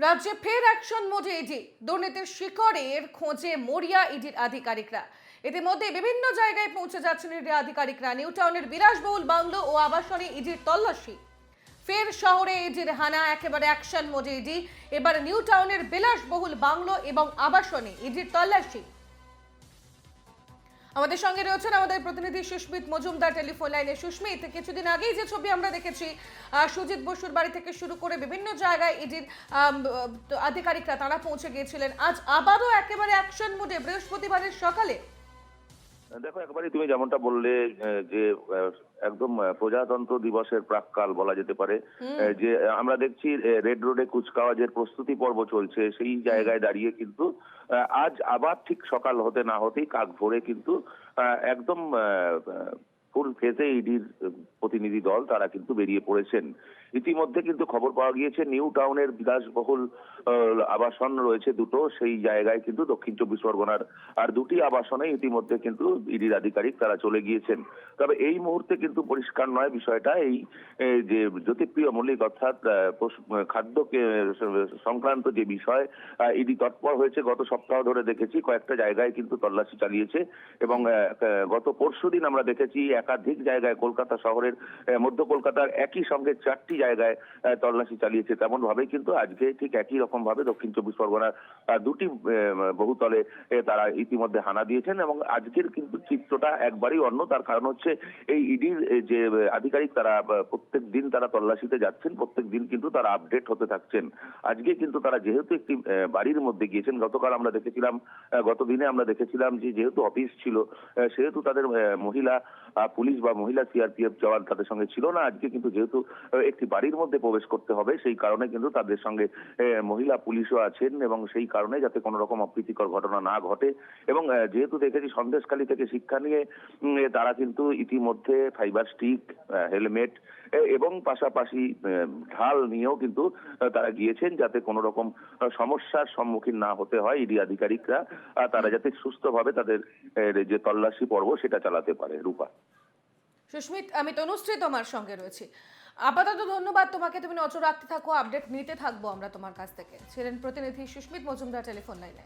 রাজ্যে ফের অ্যাকশন মোডে ইডি। দুর্নীতির শিকড়ের খোঁজে মরিয়া ইডির আধিকারিকরা। ইতিমধ্যে বিভিন্ন জায়গায় পৌঁছে যাচ্ছেন ইডি আধিকারিকরা। নিউ টাউনের বিলাসবহুল বাংলো ও আবাসনে ইডির তল্লাশি। ফের শহরে ইডির হানা, একেবারে অ্যাকশন মোডে ইডি। এবার নিউ টাউনের বিলাসবহুল বাংলো এবং আবাসনে ইডির তল্লাশি। আমাদের সঙ্গে রয়েছেন আমাদের প্রতিনিধি সুস্মিত মজুমদার টেলিফোন লাইনে। সুস্মিত, কিছুদিন আগেই যে ছবি আমরা দেখেছি সুজিত বসুর বাড়ি থেকে শুরু করে বিভিন্ন জায়গায় ইডির আধিকারিকরা তারা পৌঁছে গিয়েছিলেন, আজ আবারও একেবারে অ্যাকশন মোডে বৃহস্পতিবারের সকালে। দেখো, একেবারেই তুমি যেমনটা বললে যে একদম প্রজাতন্ত্র দিবসের প্রাক্কাল বলা যেতে পারে। যে আমরা দেখছি রেড রোডে কুচকাওয়াজের প্রস্তুতি পর্ব চলছে, সেই জায়গায় দাঁড়িয়ে কিন্তু আজ আবার ঠিক সকাল হতে না হতেই কাক ভোরে কিন্তু একদম ফুল ফেজে ইডির প্রতিনিধি দল তারা কিন্তু বেরিয়ে পড়েছেন। ইতিমধ্যে কিন্তু খবর পাওয়া গিয়েছে নিউ টাউনের বিলাসবহুল আবাসন রয়েছে দুটো, সেই জায়গায় কিন্তু দক্ষিণ চব্বিশ পরগনার আর দুটি আবাসনে ইতিমধ্যে কিন্তু ইডির আধিকারিক তারা চলে গিয়েছেন। তবে এই মুহূর্তে কিন্তু পরিষ্কার নয় বিষয়টা, এই যে জ্যোতিপ্রিয় মল্লিক অর্থাৎ খাদ্য সংক্রান্ত যে বিষয় ইডি তৎপর হয়েছে। গত সপ্তাহ ধরে দেখেছি কয়েকটা জায়গায় কিন্তু তল্লাশি চালিয়েছে এবং গত পরশুদিন আমরা দেখেছি একাধিক জায়গায় কলকাতা শহরের মধ্য কলকাতার একই সঙ্গে 4টি জায়গায় তল্লাশি চালিয়েছে। তেমন ভাবে কিন্তু আজকে ঠিক একই রকম ভাবে দক্ষিণ চব্বিশ পরগনার দুটি বহুতলে তারা ইতিমধ্যে হানা দিয়েছেন এবং আজকের কিন্তু চিত্রটা একবারই অন্য। তার কারণ হচ্ছে এই ইডির যে আধিকারিক তারা প্রত্যেক দিন তারা তল্লাশিতে যাচ্ছেন, প্রত্যেক দিন কিন্তু তারা আপডেট হতে থাকছেন। আজকে কিন্তু তারা যেহেতু একটি বাড়ির মধ্যে গিয়েছেন, গতকাল আমরা দেখেছিলাম, গত দিনে আমরা দেখেছিলাম যে যেহেতু অফিস ছিল সেহেতু তাদের মহিলা পুলিশ বা মহিলা সিআরপিএফ জওয়ান তাদের সঙ্গে ছিল না। আজকে কিন্তু যেহেতু একটি বাড়ির মধ্যে প্রবেশ করতে হবে, সেই কারণে কিন্তু তাদের সঙ্গে মহিলা পুলিশও আছেন এবং সেই কারণে যাতে কোনো রকম অপ্রীতিকর ঘটনা না ঘটে। এবং যেহেতু দেখেছি সন্দেশখালী থেকে শিক্ষা নিয়ে তারা কিন্তু ইতিমধ্যে ফাইবার স্টিক, হেলমেট এবং পাশাপাশি ঢাল নিয়েও কিন্তু তারা গিয়েছেন যাতে কোনো রকম সমস্যার সম্মুখীন না হতে হয় ইডি আধিকারিকরা, তারা যাতে সুস্থভাবে তাদের যে তল্লাশি পর্ব সেটা চালাতে পারে। রূপা। সুস্মিত, আমি তনুশ্রী তোমার সঙ্গে রয়েছি। আপাতত ধন্যবাদ তোমাকে, তুমি নজর রাখতে থাকো, আপডেট নিতে থাকবো আমরা তোমার কাছ থেকে। ছিলেন প্রতিনিধি সুস্মিত মজুমদার টেলিফোন লাইনে।